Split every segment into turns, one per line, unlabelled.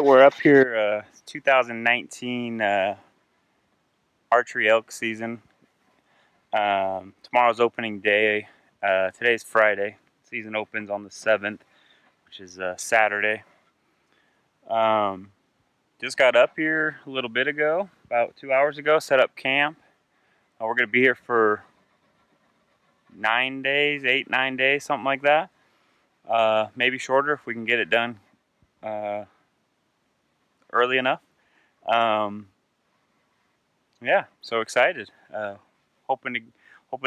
Alright, we're up here, 2019 archery elk season. Tomorrow's opening day. Today's Friday. Season opens on the 7th, which is Saturday. Just got up here a little bit ago, about 2 hours ago, set up camp. We're going to be here for 9 days, 8-9 days, something like that. Maybe shorter if we can get it done early enough. Yeah, so excited. Hoping to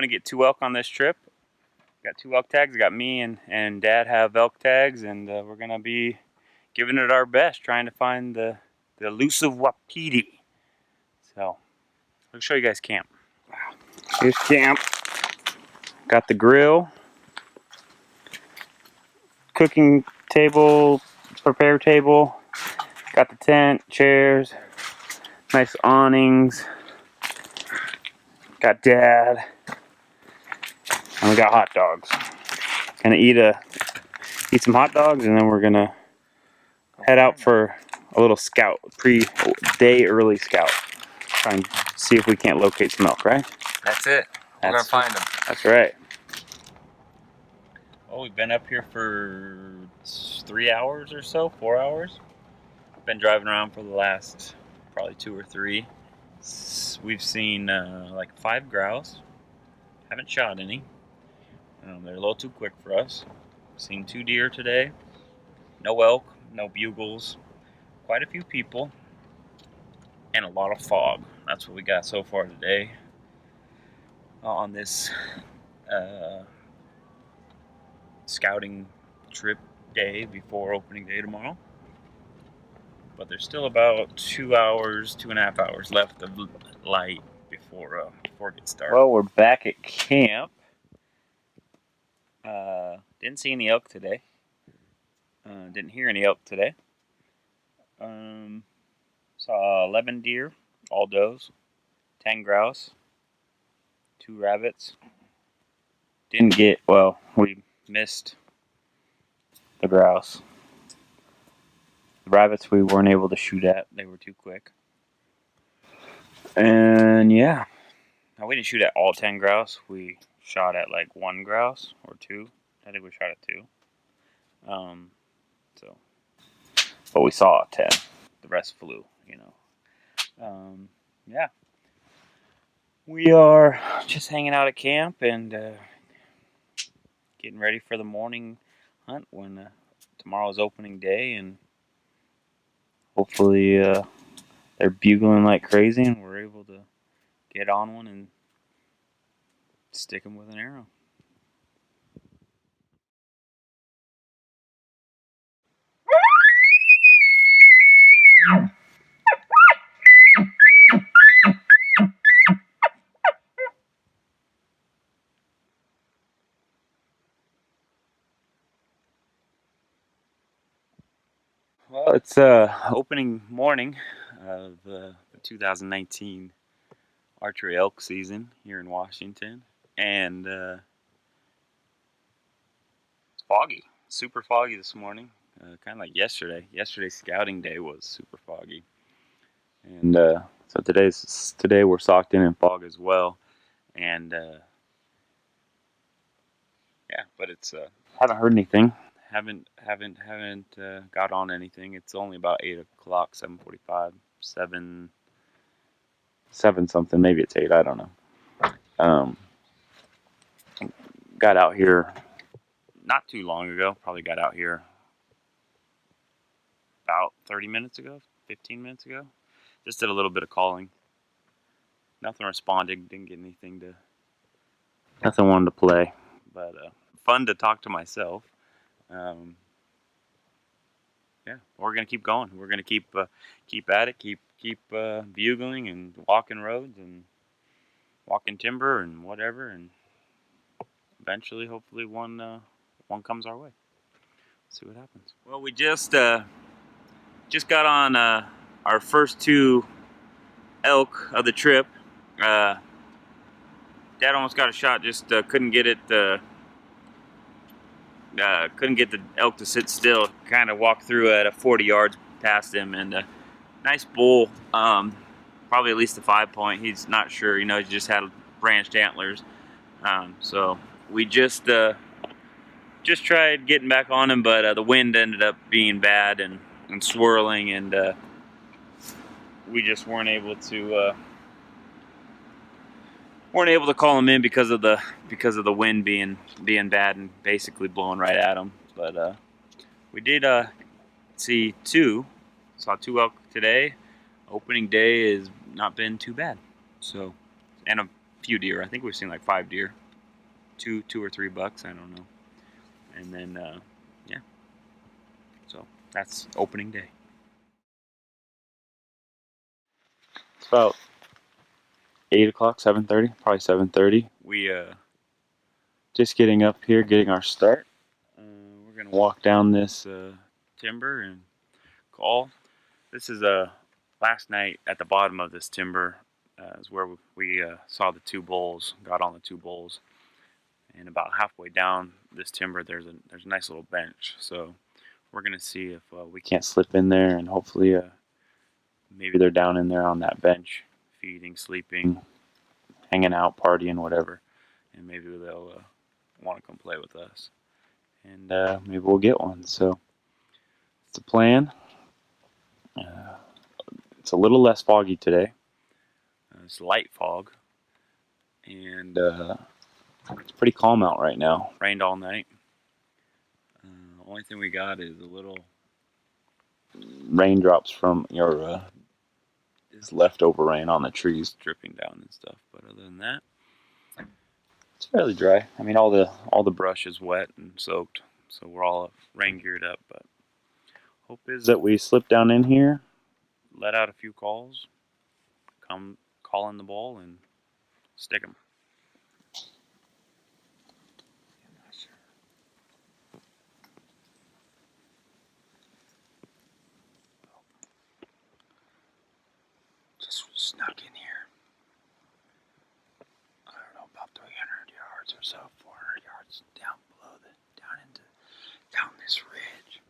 get 2 elk on this trip. Got 2 elk tags. Got me and Dad have elk tags, and we're gonna be giving it our best, trying to find the elusive wapiti. So I'll show you guys camp. Here's camp. Got the grill, cooking table, prepare table. Got the tent, chairs, nice awnings. Got Dad, and we got hot dogs. Gonna eat some hot dogs, and then we're gonna head out for a little scout, day early scout. Try and see if we can't locate some elk, right?
That's it. We're gonna find them.
That's right. Well, we've been up here for 3 hours or so, 4 hours. Been driving around for the last probably 2 or 3. We've seen like 5 grouse. Haven't shot any. They're a little too quick for us. Seen 2 deer today. No elk, no bugles. Quite a few people. And a lot of fog. That's what we got so far today. On this scouting trip day before opening day tomorrow. But there's still about 2 hours, 2.5 hours left of light before it gets dark. Well, we're back at camp. Didn't see any elk today. Didn't hear any elk today. Saw 11 deer, all does, 10 grouse, 2 rabbits. We missed the grouse. The rabbits we weren't able to shoot at. They were too quick. And yeah, now we didn't shoot at all 10 grouse. We shot at like 1 grouse or 2. I think we shot at 2. But we saw 10. The rest flew, you know. Yeah. We are just hanging out at camp and getting ready for the morning hunt when tomorrow's opening day, and hopefully they're bugling like crazy and we're able to get on one and stick them with an arrow. Well, it's opening morning of the 2019 archery elk season here in Washington, and it's foggy, super foggy this morning, kind of like yesterday. Yesterday's scouting day was super foggy, and so today we're socked in fog as well, and yeah, but it's haven't heard anything. Haven't got on anything. It's only about 8 o'clock, 7:45, 7 something. Maybe it's 8. I don't know. Got out here not too long ago. Probably got out here about 30 minutes ago, 15 minutes ago. Just did a little bit of calling. Nothing responded. Didn't get anything to. Nothing wanted to play, but fun to talk to myself. Yeah, we're gonna keep going. We're gonna keep at it. Keep bugling and walking roads and walking timber and whatever, and eventually, hopefully, one comes our way. See what happens. Well, we just got on our first 2 elk of the trip. Dad almost got a shot. Just couldn't get it. Couldn't get the elk to sit still. Kind of walked through at a 40 yards past him, and nice bull. Probably at least a 5-point. He's not sure. He just had branched antlers. So we just tried getting back on him, but the wind ended up being bad and swirling, and we just weren't able to call him in because of the wind being bad and basically blowing right at him. But we did saw 2 elk today. Opening day has not been too bad. So, and a few deer. I think we've seen like 5 deer, two or 3 bucks. I don't know. And then yeah. So that's opening day. It's about 8 o'clock, 7:30, probably 7:30. We just getting up here, getting our start. We're gonna walk down this timber and call. This is last night at the bottom of this timber is where we saw the 2 bulls. Got on the 2 bulls, and about halfway down this timber, there's a nice little bench. So we're gonna see if we can't slip in there, and hopefully maybe they're down in there on that bench, feeding, sleeping, hanging out, partying, whatever, and maybe they'll want to come play with us, and maybe we'll get one. So it's a plan. It's a little less foggy today. It's light fog, and it's pretty calm out right now. Rained all night. Only thing we got is a little raindrops from your this leftover rain on the trees dripping down and stuff. But other than that, it's fairly dry. I mean, all the brush is wet and soaked, so we're all rain geared up. But hope is that we slip down in here, let out a few calls, come call in the ball, and stick them. Just snuck in here. I don't know, about 300 yards or so, 400 yards down below down this ridge.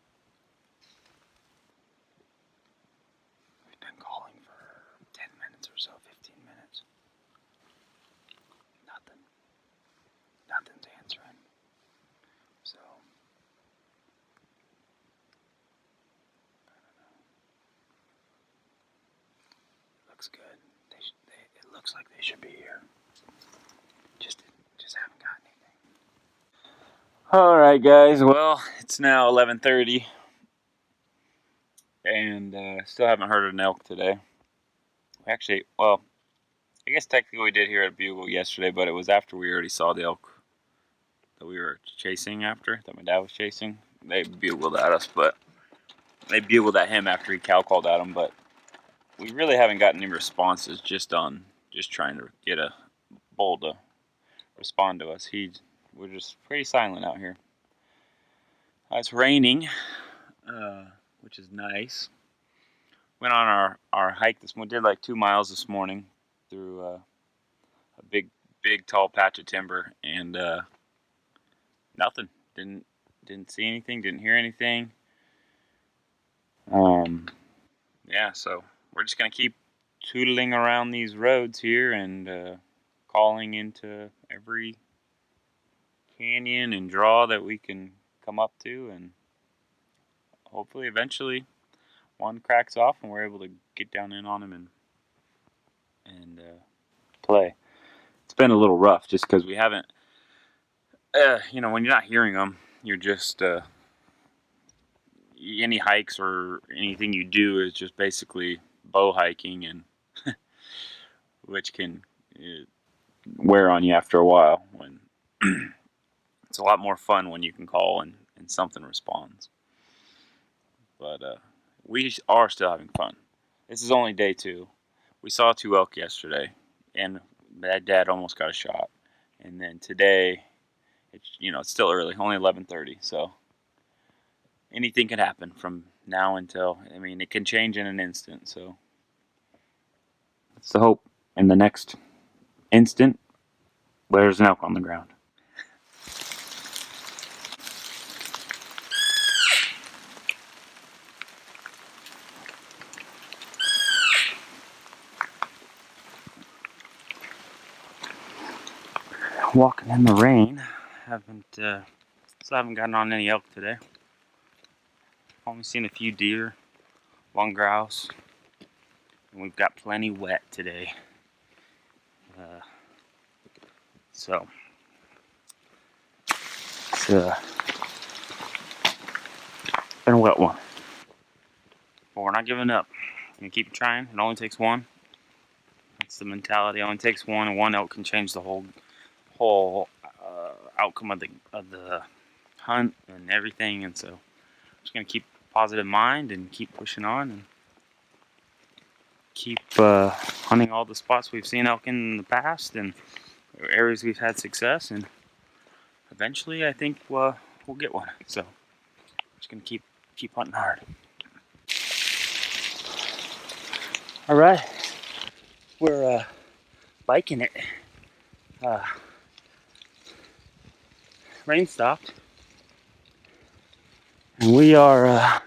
We've been calling for 10 minutes or so, 15 minutes. Nothing's answering. So I don't know. Looks good. It looks like they should be here. Just haven't got anything. All right, guys. Well, it's now 11:30, and still haven't heard of an elk today. Actually, well, I guess technically we did hear a bugle yesterday, but it was after we already saw the elk that we were chasing after, that my dad was chasing. They bugled at us, but they bugled at him after he cow called at him. But we really haven't gotten any responses just trying to get a bull to respond to us. We're just pretty silent out here. It's raining, which is nice. Went on our hike this morning. Did like 2 miles this morning through a big tall patch of timber, and nothing. Didn't see anything. Didn't hear anything. Yeah. So we're just gonna keep tootling around these roads here and calling into every canyon and draw that we can come up to, and hopefully eventually one cracks off and we're able to get down in on him and play. It's been a little rough just because we haven't, when you're not hearing them, you're just any hikes or anything you do is just basically bow hiking, and which can wear on you after a while. When it's a lot more fun when you can call and something responds. But we are still having fun. This is only day 2. We saw 2 elk yesterday, and Dad almost got a shot. And then today, it's still early, only 11:30, so anything can happen from now until, it can change in an instant. So that's the hope. In the next instant, there's an elk on the ground. walking in the rain. Still haven't gotten on any elk today. Only seen a few deer, long grouse, and we've got plenty wet today. So it's been a wet one, but we're not giving up. We're gonna keep trying. It only takes one. That's the mentality. It only takes one, and one elk can change the whole outcome of the hunt and everything. And so, just gonna keep a positive mind and keep pushing on and keep hunting all the spots we've seen elk in the past and areas we've had success. And eventually, I think we'll get one. So, just gonna keep hunting hard. All right, we're biking it. Rain stopped, and we are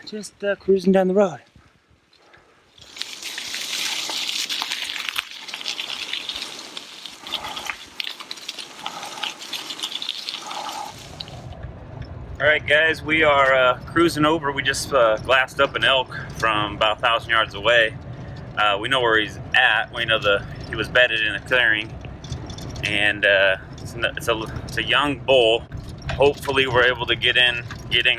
just cruising down the road. All right, guys, we are cruising over. We just glassed up an elk from about 1,000 yards away. We know where he's at. We know he was bedded in a clearing, and it's a young bull. Hopefully, we're able to get in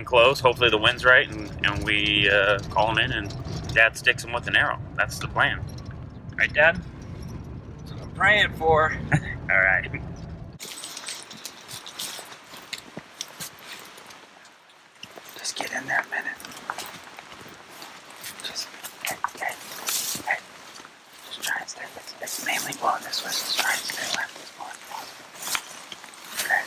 close. Hopefully, the wind's right, and we call him in, and Dad sticks him with an arrow. That's the plan, right, Dad?
That's what I'm praying for.
All right. Just get in there a minute. Just, hey. Just try and stay. It's mainly blowing this way, so just try and stay left as far as possible. Okay.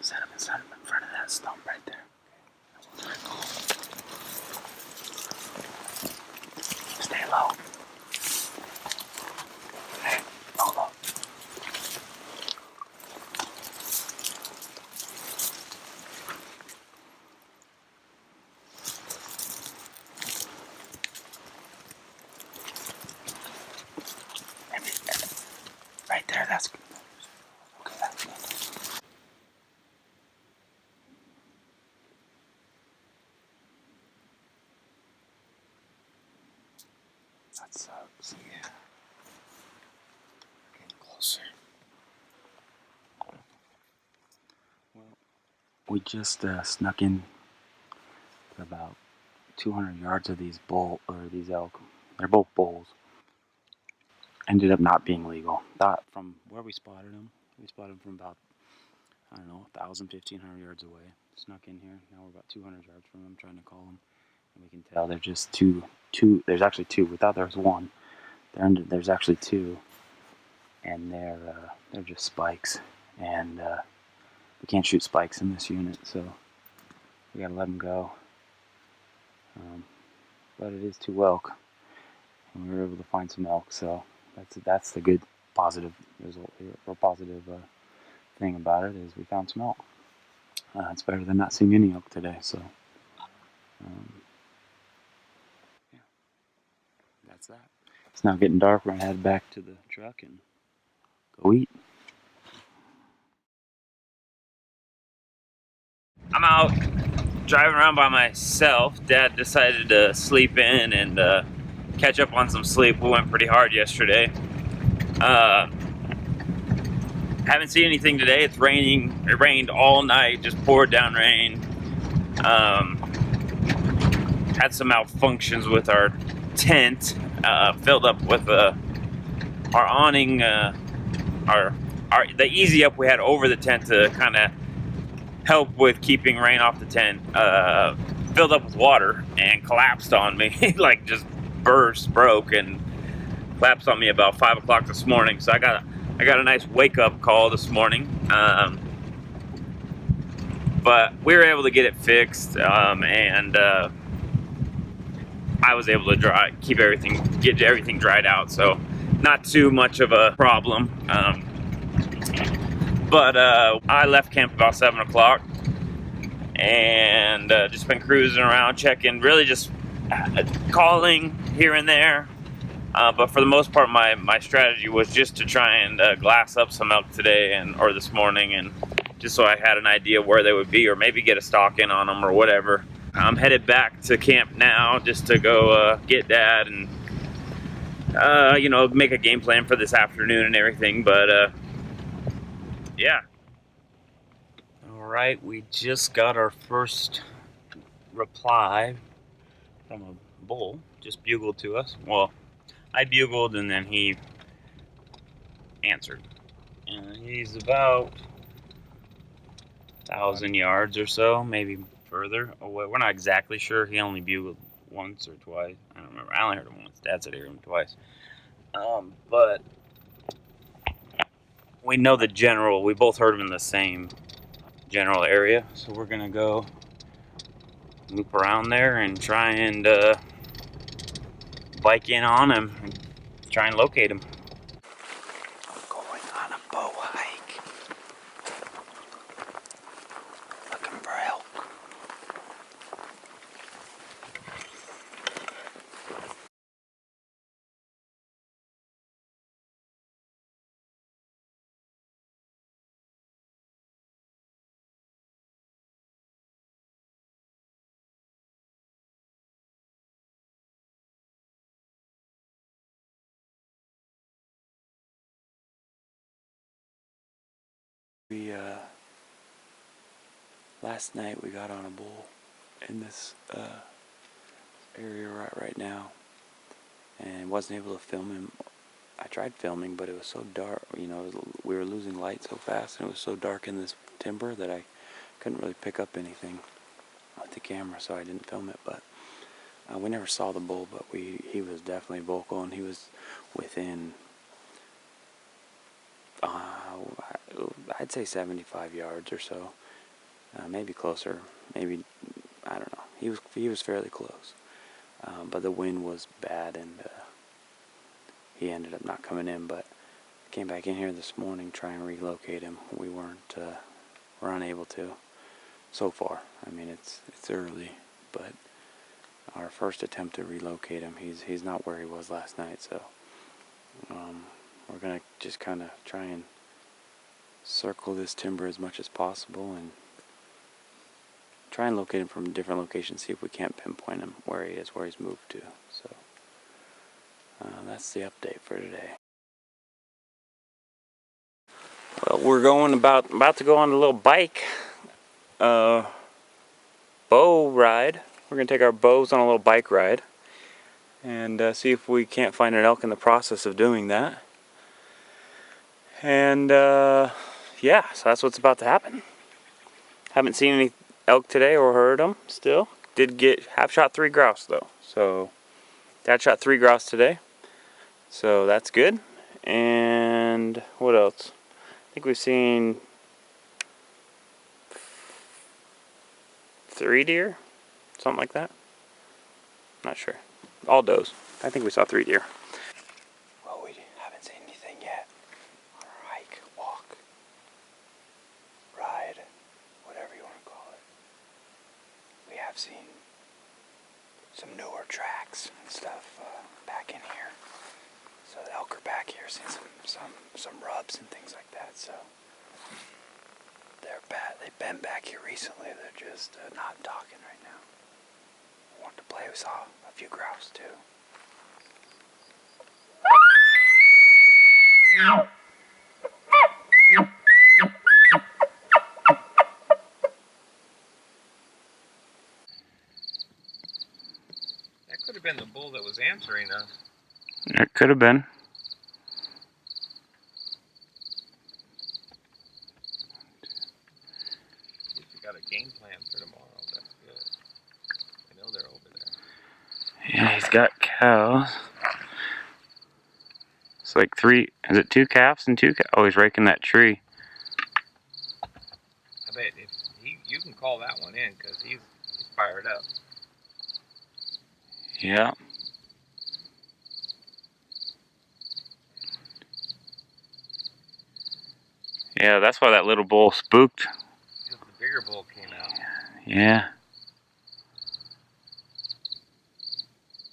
Set him in front of that stump right there. Stay low. Hey, hold up. Maybe right there, that's good. Okay, that's good. That's yeah. Getting closer. Well, we just snuck in to about 200 yards of these elk. They're both bulls. Ended up not being legal. Thought from where we spotted them from about, I don't know, 1,000, 1,500 yards away. Snuck in here. Now we're about 200 yards from them, trying to call them. And we can tell they're just two. There's actually two. We thought there was one. There's actually two. And they're just spikes. And we can't shoot spikes in this unit, so we gotta let them go. But it is two elk. And we were able to find some elk, so that's the good positive result here, or positive thing about it is we found some elk. It's better than not seeing any elk today, so yeah, that's that. It's now getting dark. We're gonna head back to the truck and go eat. I'm out driving around by myself. Dad decided to sleep in and catch up on some sleep. We went pretty hard yesterday. Haven't seen anything today. It's raining. It rained all night, just poured down rain. had some malfunctions with our tent, filled up with our awning, the easy up we had over the tent to kind of help with keeping rain off the tent, filled up with water and collapsed on me. Like just broke and collapsed on me about 5 o'clock this morning. So I got a nice wake up call this morning. But we were able to get it fixed, and I was able to get everything dried out, so not too much of a problem. But I left camp about 7 o'clock, and just been cruising around, checking, really just calling here and there. But for the most part, my strategy was just to try and glass up some elk today or this morning, and just so I had an idea where they would be, or maybe get a stalk in on them or whatever. I'm headed back to camp now just to go get Dad and make a game plan for this afternoon and everything. But yeah. All right, we just got our first reply from a bull. Just bugled to us. Well, I bugled and then he answered. And he's about 1,000 yards or so, maybe further away. We're not exactly sure. He only bugled once or twice. I don't remember. I only heard him once. Dad said he heard him twice. But we know the general. We both heard him in the same general area. So we're going to go loop around there and try and bike in on him and try and locate him.
I'm going on a bow hike. Looking for elk. Last night we got on a bull in this area right now, and wasn't able to film him. I tried filming, but it was so dark. We were losing light so fast, and it was so dark in this timber that I couldn't really pick up anything with the camera, so I didn't film it. But we never saw the bull, but he was definitely vocal, and he was within I'd say 75 yards or so. Maybe closer, maybe, I don't know. He was fairly close, but the wind was bad, and he ended up not coming in. But came back in here this morning, try and relocate him. We're unable to so far. I mean, it's early, but our first attempt to relocate him, he's not where he was last night. So we're gonna just kind of try and circle this timber as much as possible and try and locate him from a different location, see if we can't pinpoint him where he is, where he's moved to. So that's the update for today. Well, we're about to go on a little bike bow ride. We're gonna take our bows on a little bike ride and see if we can't find an elk in the process of doing that. And yeah, so that's what's about to happen. Haven't seen any elk today or heard them still. Have shot 3 grouse though. So Dad shot 3 grouse today. So that's good. And what else? I think we've seen 3 deer, something like that. Not sure. All does. I think we saw 3 deer. Well, we haven't seen anything yet on our hike, walk, ride, whatever you want to call it. We have seen some newer tracks and stuff back in here. So the elk are back here, seeing some rubs and things like that. So they're bad. They've been back here recently. They're just not talking right now. We want to play. We saw a few grouse too.
could have been the bull that was answering us.
It could have been.
If you got a game plan for tomorrow, that's good. I know they're over there.
Yeah, he's got cows. It's like 3, is it 2 calves and 2 cows? Oh, he's raking that tree.
I bet if you can call that one in because he's fired up.
Yeah. Yeah, that's why that little bull spooked.
Because the bigger bull came out.
Yeah.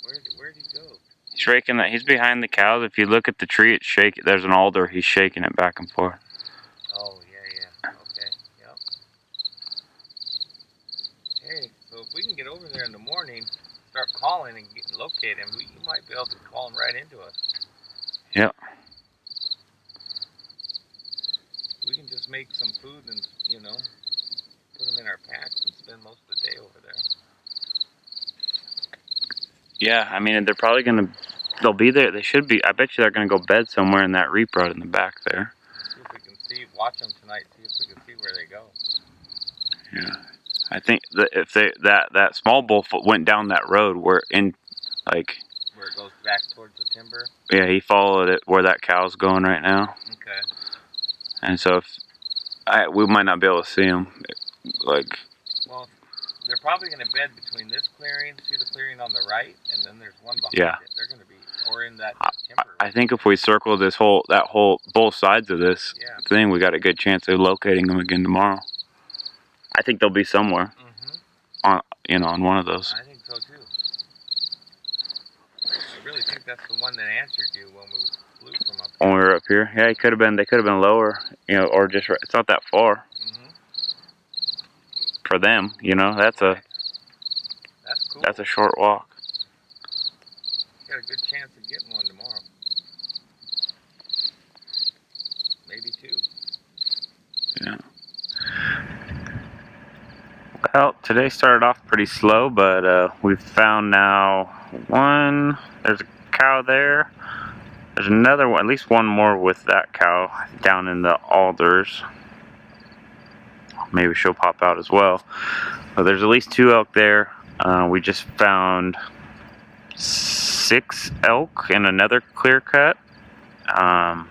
Where'd he go?
He's raking that. He's behind the cows. If you look at the tree, it's shaking. There's an alder. He's shaking it back and forth.
Oh, yeah. Okay, yep. Hey, so if we can get over there in the morning, start calling and locate him, you might be able to call him right into us.
Yep.
We can just make some food and, put them in our packs and spend most of the day over there.
Yeah, I mean, they're probably they'll be there. They should be. I bet you they're going to go bed somewhere in that reap rut in the back there.
See if we can watch them tonight, see if we can see where they go.
Yeah. I think that if that small bull went down that road where it
goes back towards the timber.
Yeah, he followed it where that cow's going right now.
Okay.
And so we might not be able to see him.
Well, they're probably going to bed between this clearing, see the clearing on the right, and then there's one behind it. They're going to be, or in that timber.
I think if we circle both sides of this thing, we got a good chance of locating them again tomorrow. I think they'll be somewhere on one of those.
I think so too. I really think that's the one that answered you when we flew from up here.
When we were up here, yeah, they could have been lower, or just right. It's not that far. For them, that's
cool.
That's a short walk.
Got a good chance of getting one tomorrow. Maybe 2.
Yeah. Well, today started off pretty slow, but we've found now one. There's a cow there. There's another one, at least one more with that cow down in the alders. Maybe she'll pop out as well. But there's at least 2 elk there. We just found 6 elk in another clear cut. 1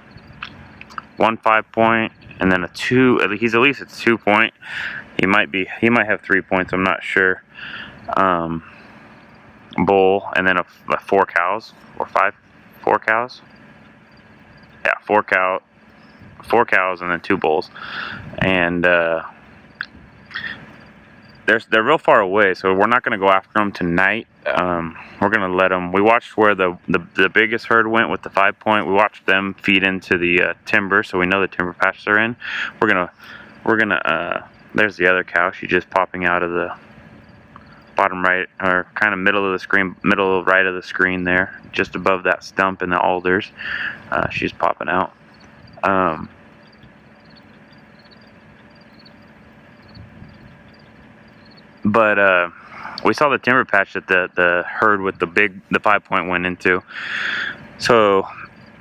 5-point and then a 2. He's at least a 2-point. He might have 3 points. I'm not sure. Bull and then a 4 cows or 4 cows. Yeah, 4 cows and then 2 bulls. And they're real far away, so we're not going to go after them tonight. We're going to let them. We watched where the biggest herd went with the 5-point. We watched them feed into the timber, so we know the timber patches are in. We're gonna. There's the other cow. She's just popping out of the bottom right, or kind of middle of the screen, middle right of the screen there, just above that stump in the alders. She's popping out. But we saw the timber patch that the herd with the 5-point went into. So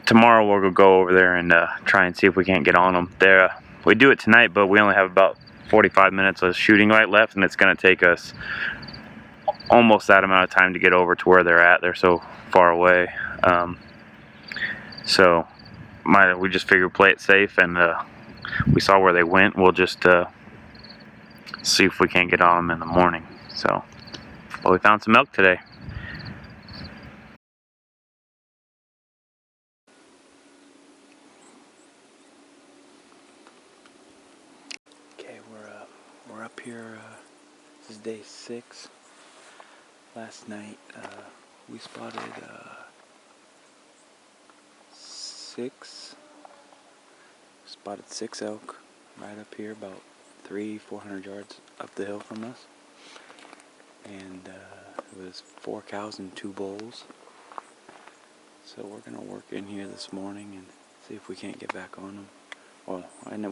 tomorrow we'll go over there and try and see if we can't get on them. We do it tonight, but we only have about 45 minutes of shooting light left, and it's going to take us almost that amount of time to get over to where they're at. They're so far away. We just figured play it safe, and we saw where they went. We'll just see if we can't get on them in the morning. So, well, we found some elk today. Okay, we're up here. This is day 6. Last night we spotted 6 elk right up here, about 300-400 yards up the hill from us, and it was 4 cows and 2 bulls. So we're gonna work in here this morning and see if we can't get back on them. Well,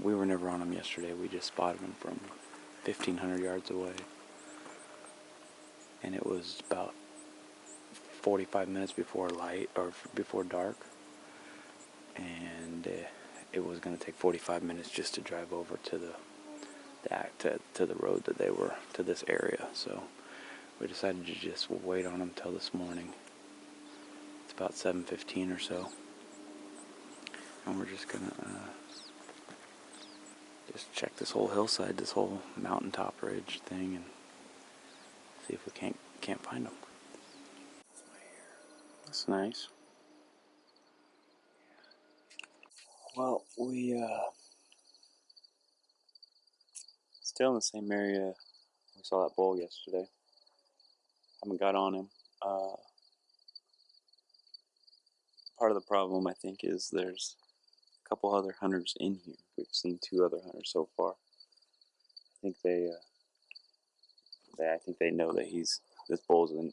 we were never on them yesterday. We just spotted them from 1,500 yards away, and it was about 45 minutes before light, or before dark, and it was going to take 45 minutes just to drive over to the road that they were, to this area. So we decided to just wait on them till this morning. It's about 7:15 or so, and we're just gonna just check this whole hillside, this whole mountaintop ridge thing, and see if we can't find them. That's nice. Well, we still in the same area. We saw that bull yesterday. Haven't got on him. Part of the problem, I think, is there's a couple other hunters in here. We've seen 2 other hunters so far. I think I think they know that this bull's in.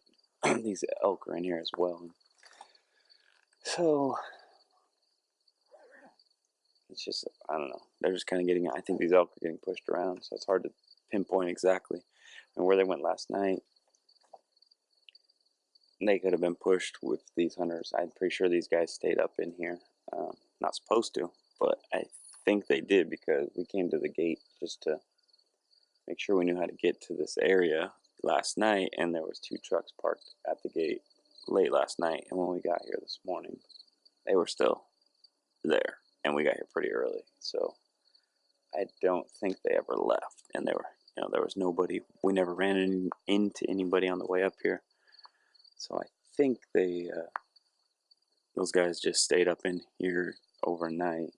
These elk are in here as well. So it's just, I don't know. They're just kind of getting. I think these elk are getting pushed around, so it's hard to pinpoint exactly. And where they went last night, they could have been pushed with these hunters. I'm pretty sure these guys stayed up in here. Not supposed to, but I think they did, because we came to the gate just to make sure we knew how to get to this area last night, and there was 2 trucks parked at the gate late last night, and when we got here this morning, they were still there, and we got here pretty early, so I don't think they ever left. And there was nobody. We never ran into anybody on the way up here, so I think those guys just stayed up in here overnight,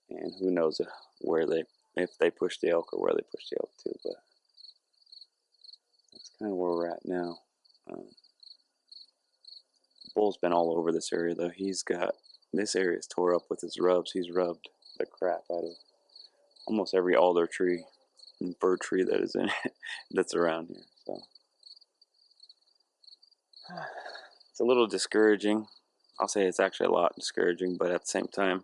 and who knows if they pushed the elk or where they pushed the elk to, but that's kind of where we're at now. Bull's been all over this area, though. This area is tore up with his rubs. He's rubbed the crap out of almost every alder tree and fir tree that is in it, that's around here. So it's a little discouraging. I'll say it's actually a lot discouraging, but at the same time,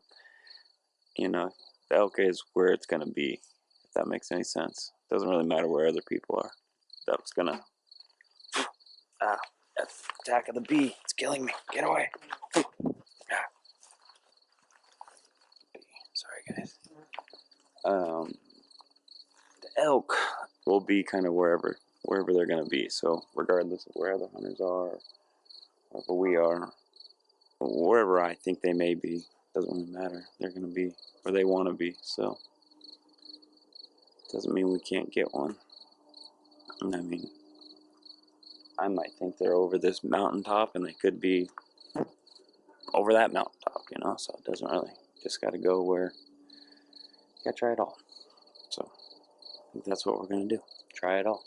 the elk is where it's going to be, if that makes any sense. It doesn't really matter where other people are. The elk's going to... attack of the bee. It's killing me. Get away. Sorry, guys. The elk will be kind of wherever they're going to be. So regardless of where other hunters are, or where we are, wherever I think they may be, doesn't really matter. They're going to be where they want to be. So doesn't mean we can't get one. I mean, I might think they're over this mountaintop, and they could be over that mountaintop, so it doesn't really, just got to go where, you got to try it all. So I think that's what we're going to do, try it all.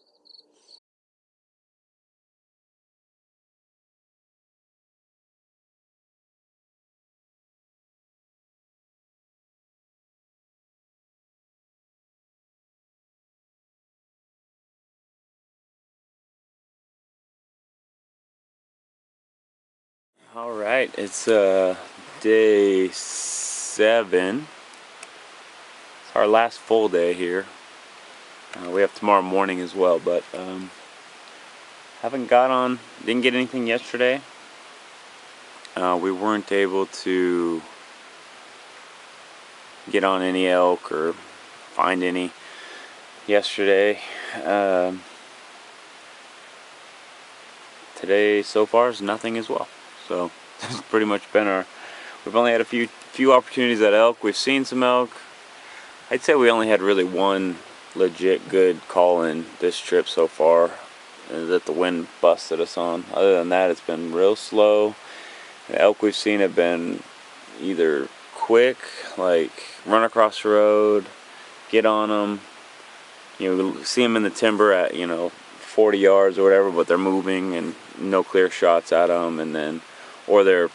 All right, it's day 7. It's our last full day here. We have tomorrow morning as well, but didn't get anything yesterday. We weren't able to get on any elk or find any yesterday. Today so far is nothing as well. So this has pretty much been we've only had a few opportunities at elk. We've seen some elk. I'd say we only had really one legit good call in this trip so far that the wind busted us on. Other than that, it's been real slow. The elk we've seen have been either quick, like run across the road, get on them. We see them in the timber at 40 yards or whatever, but they're moving and no clear shots at them, and then or they're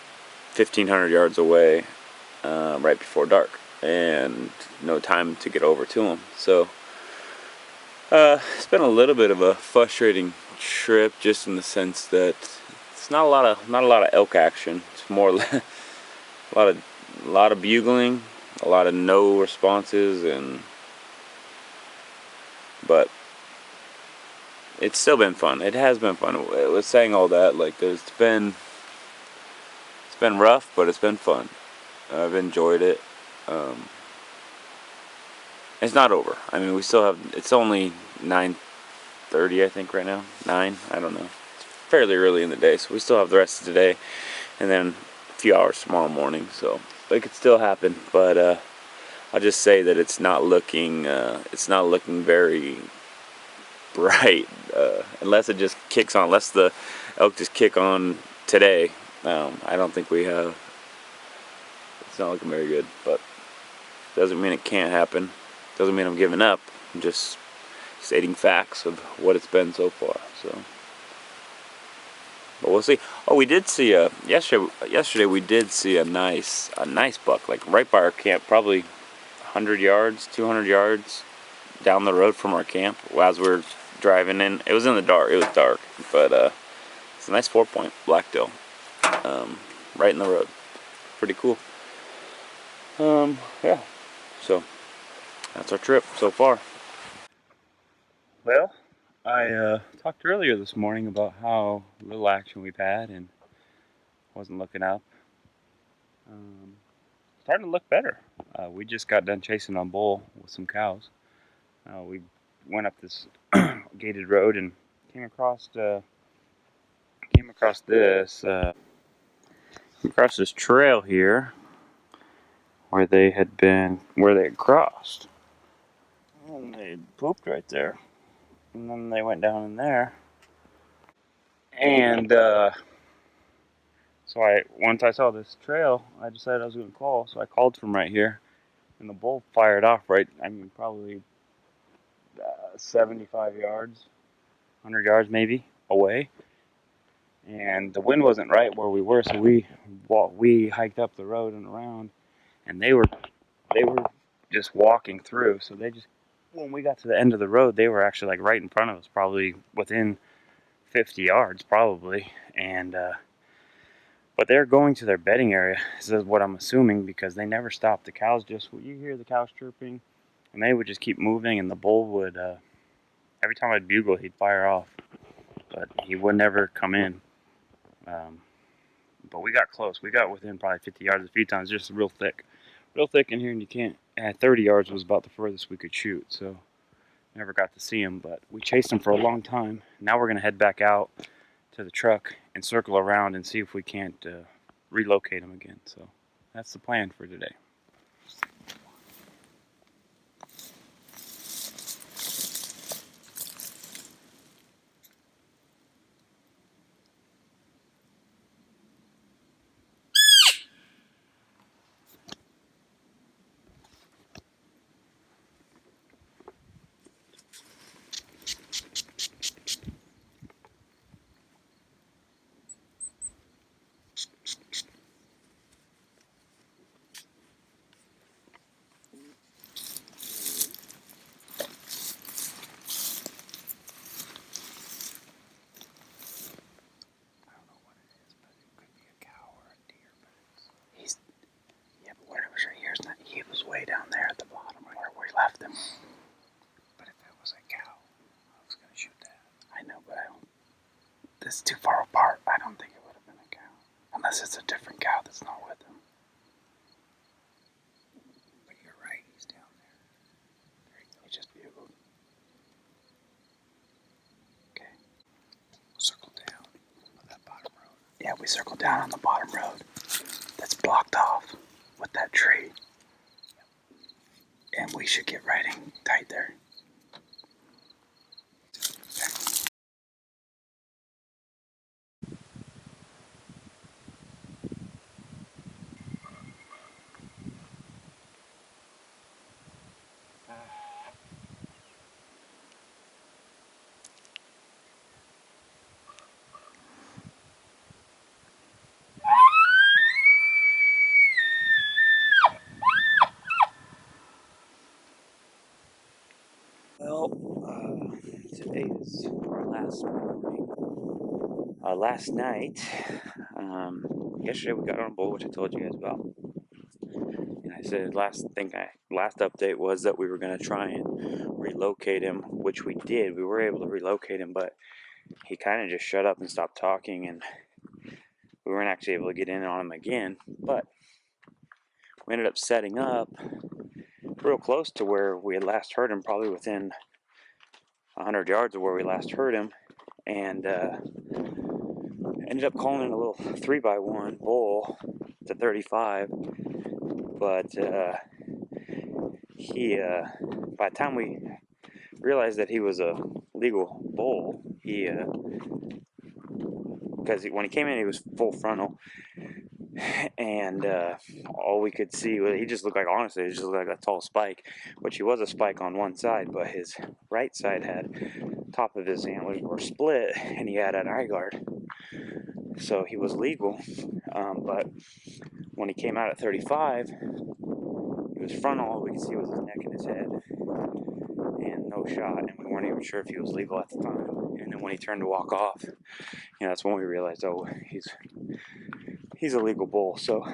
1,500 yards away right before dark and no time to get over to them. So it's been a little bit of a frustrating trip, just in the sense that it's not a lot of elk action. It's more a lot of bugling, a lot of no responses, but it's still been fun. It has been fun. It was saying all that, like it's been rough, but it's been fun. I've enjoyed it. It's not over. I mean, we still have. It's only 9:30, I think, right now. 9. I don't know. It's fairly early in the day, so we still have the rest of today, and then a few hours tomorrow morning. So it could still happen, but I'll just say that it's not looking. It's not looking very bright, unless it just kicks on. Unless the elk just kick on today. I don't think we have. It's not looking very good, but doesn't mean it can't happen. Doesn't mean I'm giving up. I'm just stating facts of what it's been so far. So, but we'll see. Oh, we did see a yesterday. Yesterday we did see a nice buck, like right by our camp, probably 100 yards, 200 yards down the road from our camp. As we were driving in, it was in the dark. It was dark, but it's a nice 4-point blacktail, right in the road. Pretty cool. Yeah. So that's our trip so far.
Well, I talked earlier this morning about how little action we've had and wasn't looking up. Starting to look better. We just got done chasing on bull with some cows. We went up this gated road and came across this trail here where they had crossed, and they pooped right there, and then they went down in there, and so once I saw this trail, I decided I was going to call. So I called from right here, and the bull fired off right. I mean, probably 75 yards, 100 yards maybe away, and the wind wasn't right where we were. So we hiked up the road and around, and they were just walking through. So when we got to the end of the road, they were actually like right in front of us, probably within 50 yards, probably, and. But they're going to their bedding area, this is what I'm assuming, because they never stopped. The cows you hear the cows chirping, and they would just keep moving, and the bull would, every time I'd bugle, he'd fire off, but he would never come in. Um, but we got close. We got within probably 50 yards a few times, just real thick in here, and you can't, at 30 yards was about the furthest we could shoot, so never got to see him, but we chased him for a long time. Now we're going to head back out to the truck and circle around and see if we can't relocate them again. So that's the plan for today. He was way down there at the bottom where we left him. But if it was a cow, I was going to shoot that. I know, but this is too far apart. I don't think it would have been a cow. Unless it's a different cow that's not with him. But you're right, he's down there. He just bugled. Okay. Circle down on that bottom road. Yeah, we circled down on the bottom road. That's blocked off with that tree. And we should get riding tight there. Well, today is our last morning. Last night, yesterday we got on a bull, which I told you guys about, and
I said last update was that we were going to try and relocate him, which we did. We were able to relocate him, but he kind of just shut up and stopped talking, and we weren't actually able to get in on him again. But we ended up setting up real close to where we had last heard him, probably within 100 yards of where we last heard him, and ended up calling in a little 3x1 bull to 35. But he, by the time we realized that he was a legal bull, he, because when he came in, he was full frontal, and all we could see was, he just looked like, honestly, he just looked like a tall spike, which he was a spike on one side, but his right side had, top of his antlers were split, and he had an eye guard, so he was legal. But when he came out at 35, he was frontal, all we could see was his neck and his head, and no shot, and we weren't even sure if he was legal at the time. And then when he turned to walk off, that's when we realized, oh, he's a legal bull. So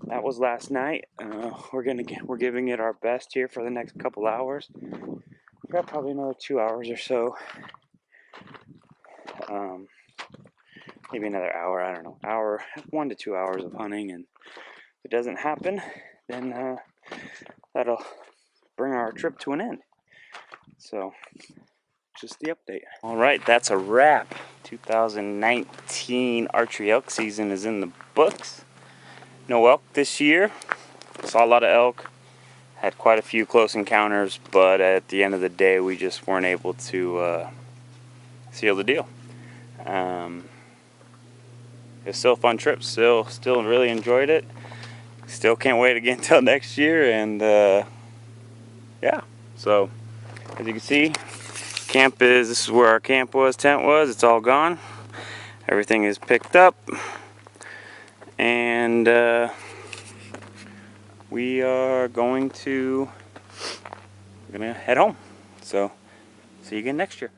that was last night. We're giving it our best here for the next couple hours. We've got probably another 2 hours or so. Maybe another hour, I don't know, 1 to 2 hours of hunting, and if it doesn't happen, then that'll bring our trip to an end. So, just the update. All right, that's a wrap. 2019 archery elk season is in the books. No elk this year. Saw a lot of elk. Had quite a few close encounters, but at the end of the day, we just weren't able to seal the deal. It was still a fun trip. Still really enjoyed it. Still can't wait again until next year. And yeah, so as you can see, this is where our tent was. It's all gone. Everything is picked up, and we are gonna head home. So see you again next year.